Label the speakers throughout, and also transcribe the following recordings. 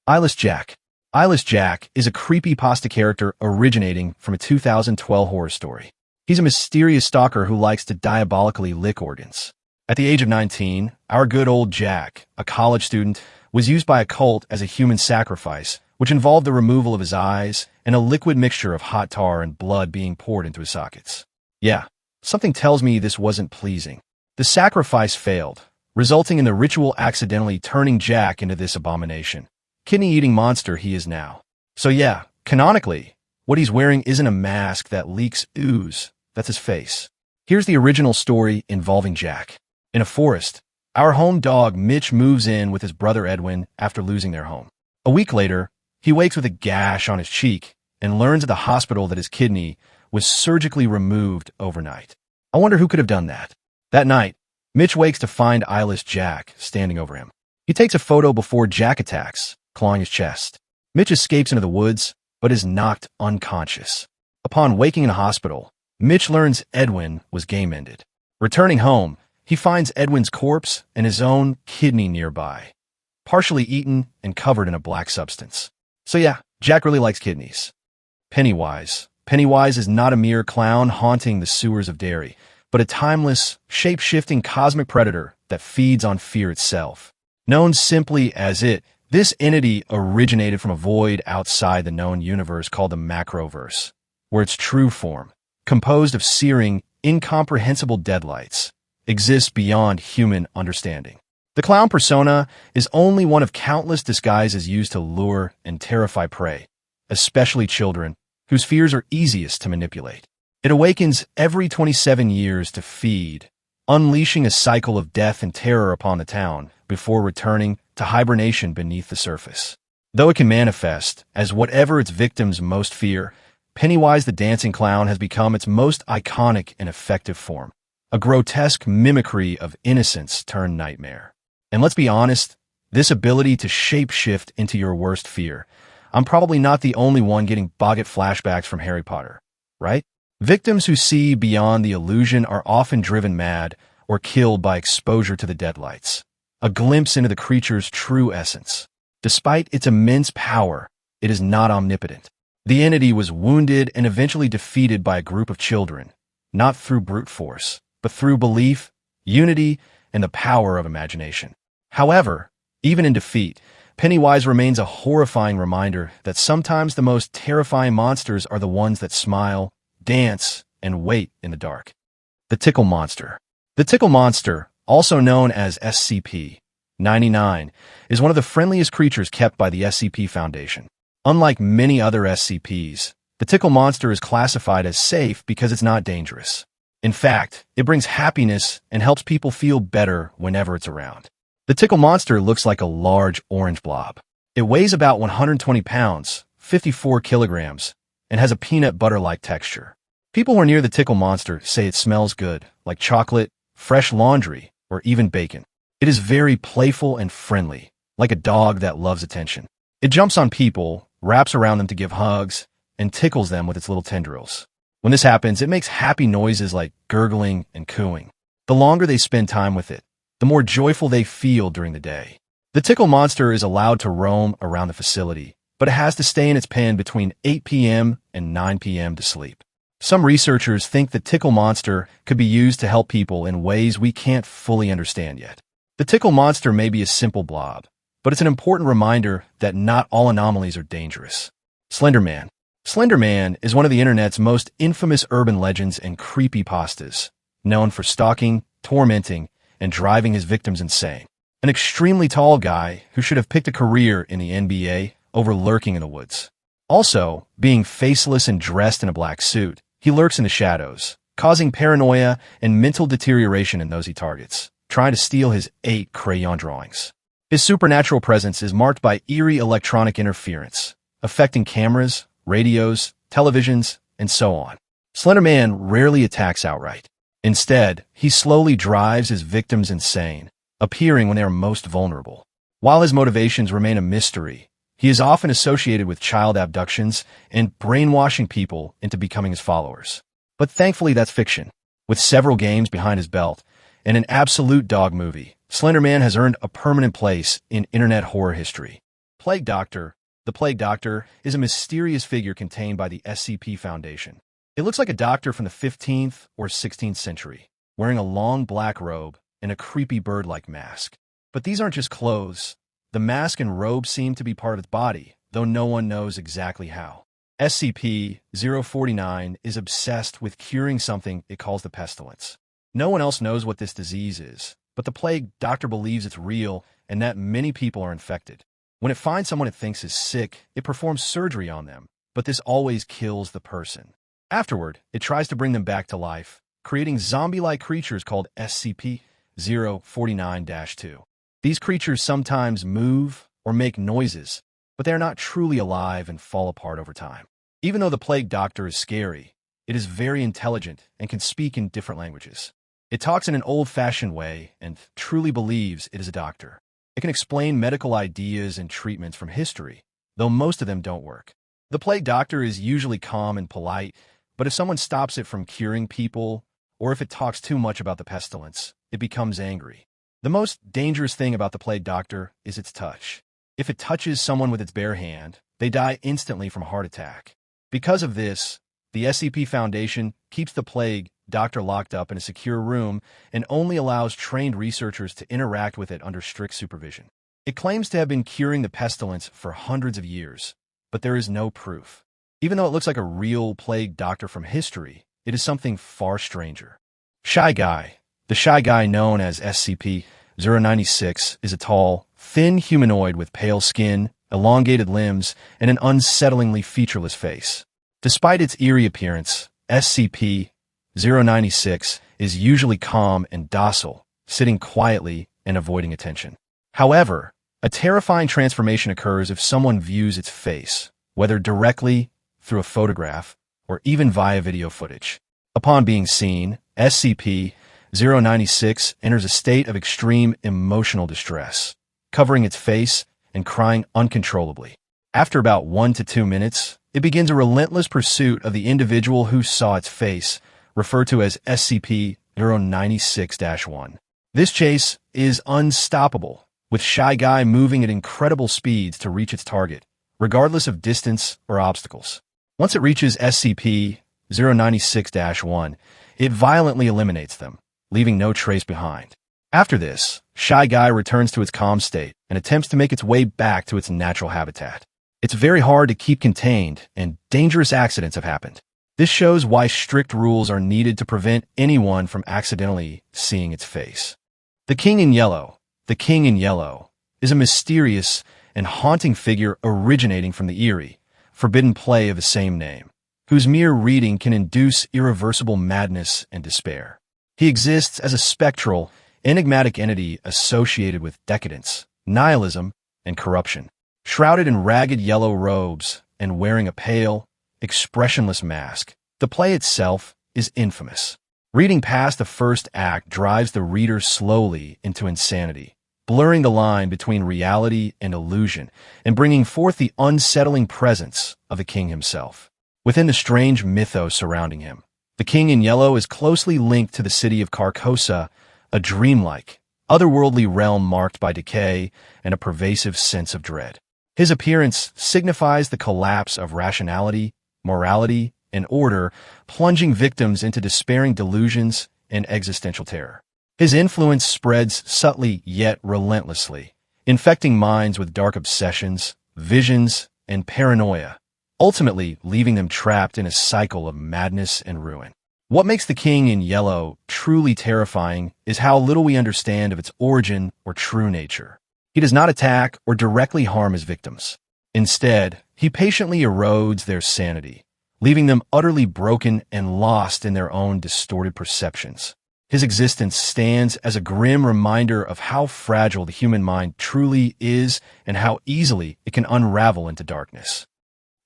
Speaker 1: Eyeless Jack. Eyeless Jack is a creepypasta character originating from a 2012 horror story. He's a mysterious stalker who likes to diabolically lick organs. At the age of 19, our good old Jack, a college student, was used by a cult as a human sacrifice, which involved the removal of his eyes and a liquid mixture of hot tar and blood being poured into his sockets. Yeah, something tells me this wasn't pleasing. The sacrifice failed, resulting in the ritual accidentally turning Jack into this abomination, kidney-eating monster he is now. So yeah, canonically, what he's wearing isn't a mask that leaks ooze, that's his face. Here's the original story involving Jack. In a forest, our home dog Mitch moves in with his brother Edwin after losing their home. A week later, he wakes with a gash on his cheek and learns at the hospital that his kidney was surgically removed overnight. I wonder who could have done that. That night, Mitch wakes to find Eyeless Jack standing over him. He takes a photo before Jack attacks, clawing his chest. Mitch escapes into the woods, but is knocked unconscious. Upon waking in a hospital, Mitch learns Edwin was game-ended. Returning home, he finds Edwin's corpse and his own kidney nearby, partially eaten and covered in a black substance. So yeah, Jack really likes kidneys. Pennywise. Pennywise is not a mere clown haunting the sewers of Derry, but a timeless, shape-shifting cosmic predator that feeds on fear itself. Known simply as it, this entity originated from a void outside the known universe called the Macroverse, where its true form, composed of searing, incomprehensible deadlights, exists beyond human understanding. The clown persona is only one of countless disguises used to lure and terrify prey, especially children, whose fears are easiest to manipulate. It awakens every 27 years to feed, unleashing a cycle of death and terror upon the town before returning to hibernation beneath the surface. Though it can manifest as whatever its victims most fear, Pennywise the dancing clown has become its most iconic and effective form, a grotesque mimicry of innocence turned nightmare. And let's be honest, this ability to shape-shift into your worst fear, I'm probably not the only one getting boggart flashbacks from Harry Potter, right? Victims who see beyond the illusion are often driven mad or killed by exposure to the deadlights, a glimpse into the creature's true essence. Despite its immense power, it is not omnipotent. The entity was wounded and eventually defeated by a group of children, not through brute force, but through belief, unity, and the power of imagination. However, even in defeat, Pennywise remains a horrifying reminder that sometimes the most terrifying monsters are the ones that smile, dance, and wait in the dark. The Tickle Monster. The Tickle Monster, also known as SCP-99, is one of the friendliest creatures kept by the SCP Foundation. Unlike many other SCPs, the Tickle Monster is classified as safe because it's not dangerous. In fact, it brings happiness and helps people feel better whenever it's around. The Tickle Monster looks like a large orange blob. It weighs about 120 pounds, 54 kilograms, and has a peanut butter-like texture. People who are near the Tickle Monster say it smells good, like chocolate, fresh laundry, or even bacon. It is very playful and friendly, like a dog that loves attention. It jumps on people, wraps around them to give hugs, and tickles them with its little tendrils. When this happens, it makes happy noises like gurgling and cooing. The longer they spend time with it, the more joyful they feel during the day. The Tickle Monster is allowed to roam around the facility, but it has to stay in its pen between 8 p.m. and 9 p.m. to sleep. Some researchers think the Tickle Monster could be used to help people in ways we can't fully understand yet. The Tickle Monster may be a simple blob, but it's an important reminder that not all anomalies are dangerous. Slender Man. Slender Man is one of the internet's most infamous urban legends and creepypastas, known for stalking, tormenting, and driving his victims insane. An extremely tall guy who should have picked a career in the NBA over lurking in the woods. Also, being faceless and dressed in a black suit, he lurks in the shadows, causing paranoia and mental deterioration in those he targets, trying to steal his 8 crayon drawings. His supernatural presence is marked by eerie electronic interference, affecting cameras, radios, televisions, and so on. Slender Man rarely attacks outright. Instead, he slowly drives his victims insane, appearing when they are most vulnerable. While his motivations remain a mystery, he is often associated with child abductions and brainwashing people into becoming his followers. But thankfully, that's fiction. With several games behind his belt and an absolute dog movie, Slender Man has earned a permanent place in internet horror history. Plague Doctor. The Plague Doctor is a mysterious figure contained by the SCP Foundation. It looks like a doctor from the 15th or 16th century, wearing a long black robe and a creepy bird-like mask. But these aren't just clothes. The mask and robe seem to be part of its body, though no one knows exactly how. SCP-049 is obsessed with curing something it calls the pestilence. No one else knows what this disease is, but the Plague Doctor believes it's real and that many people are infected. When it finds someone it thinks is sick, it performs surgery on them, but this always kills the person. Afterward, it tries to bring them back to life, creating zombie-like creatures called SCP-049-2. These creatures sometimes move or make noises, but they are not truly alive and fall apart over time. Even though the Plague Doctor is scary, it is very intelligent and can speak in different languages. It talks in an old-fashioned way and truly believes it is a doctor. It can explain medical ideas and treatments from history, though most of them don't work. The Plague Doctor is usually calm and polite, but if someone stops it from curing people, or if it talks too much about the pestilence, it becomes angry. The most dangerous thing about the Plague Doctor is its touch. If it touches someone with its bare hand, they die instantly from a heart attack. Because of this, the SCP Foundation keeps the Plague Doctor locked up in a secure room and only allows trained researchers to interact with it under strict supervision. It claims to have been curing the pestilence for hundreds of years, but there is no proof. Even though it looks like a real Plague Doctor from history, it is something far stranger. Shy Guy. The Shy Guy, known as SCP-096, is a tall, thin humanoid with pale skin, elongated limbs, and an unsettlingly featureless face. Despite its eerie appearance, SCP-096 is usually calm and docile, sitting quietly and avoiding attention. However, a terrifying transformation occurs if someone views its face, whether directly, through a photograph, or even via video footage. Upon being seen, SCP-096 enters a state of extreme emotional distress, covering its face and crying uncontrollably. After about 1 to 2 minutes, it begins a relentless pursuit of the individual who saw its face, referred to as SCP-096-1. This chase is unstoppable, with Shy Guy moving at incredible speeds to reach its target, regardless of distance or obstacles. Once it reaches SCP-096-1, it violently eliminates them, leaving no trace behind. After this, Shy Guy returns to its calm state and attempts to make its way back to its natural habitat. It's very hard to keep contained, and dangerous accidents have happened. This shows why strict rules are needed to prevent anyone from accidentally seeing its face. The King in Yellow. The King in Yellow is a mysterious and haunting figure originating from the eerie, forbidden play of the same name, whose mere reading can induce irreversible madness and despair. He exists as a spectral, enigmatic entity associated with decadence, nihilism, and corruption. Shrouded in ragged yellow robes and wearing a pale, expressionless mask, the play itself is infamous. Reading past the first act drives the reader slowly into insanity, blurring the line between reality and illusion, and bringing forth the unsettling presence of the king himself. Within the strange mythos surrounding him, the King in Yellow is closely linked to the city of Carcosa, a dreamlike, otherworldly realm marked by decay and a pervasive sense of dread. His appearance signifies the collapse of rationality, morality, and order, plunging victims into despairing delusions and existential terror. His influence spreads subtly yet relentlessly, infecting minds with dark obsessions, visions, and paranoia, ultimately leaving them trapped in a cycle of madness and ruin. What makes the King in Yellow truly terrifying is how little we understand of its origin or true nature. He does not attack or directly harm his victims. Instead, he patiently erodes their sanity, leaving them utterly broken and lost in their own distorted perceptions. His existence stands as a grim reminder of how fragile the human mind truly is and how easily it can unravel into darkness.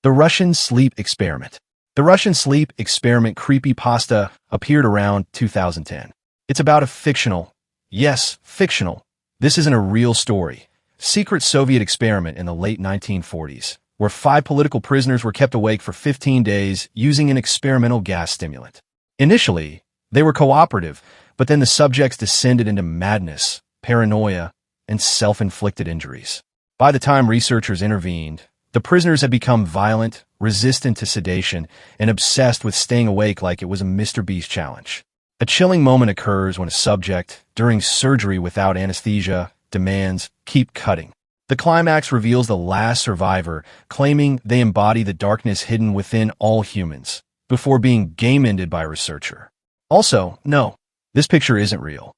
Speaker 1: The Russian Sleep Experiment. The Russian Sleep Experiment Creepypasta appeared around 2010. It's about a fictional, yes, fictional, this isn't a real story, secret Soviet experiment in the late 1940s, where 5 political prisoners were kept awake for 15 days using an experimental gas stimulant. Initially, they were cooperative, but then the subjects descended into madness, paranoia, and self-inflicted injuries. By the time researchers intervened, the prisoners had become violent, resistant to sedation, and obsessed with staying awake like it was a Mr. Beast challenge. A chilling moment occurs when a subject, during surgery without anesthesia, demands, "Keep cutting." The climax reveals the last survivor, claiming they embody the darkness hidden within all humans, before being game-ended by a researcher. Also, no, this picture isn't real.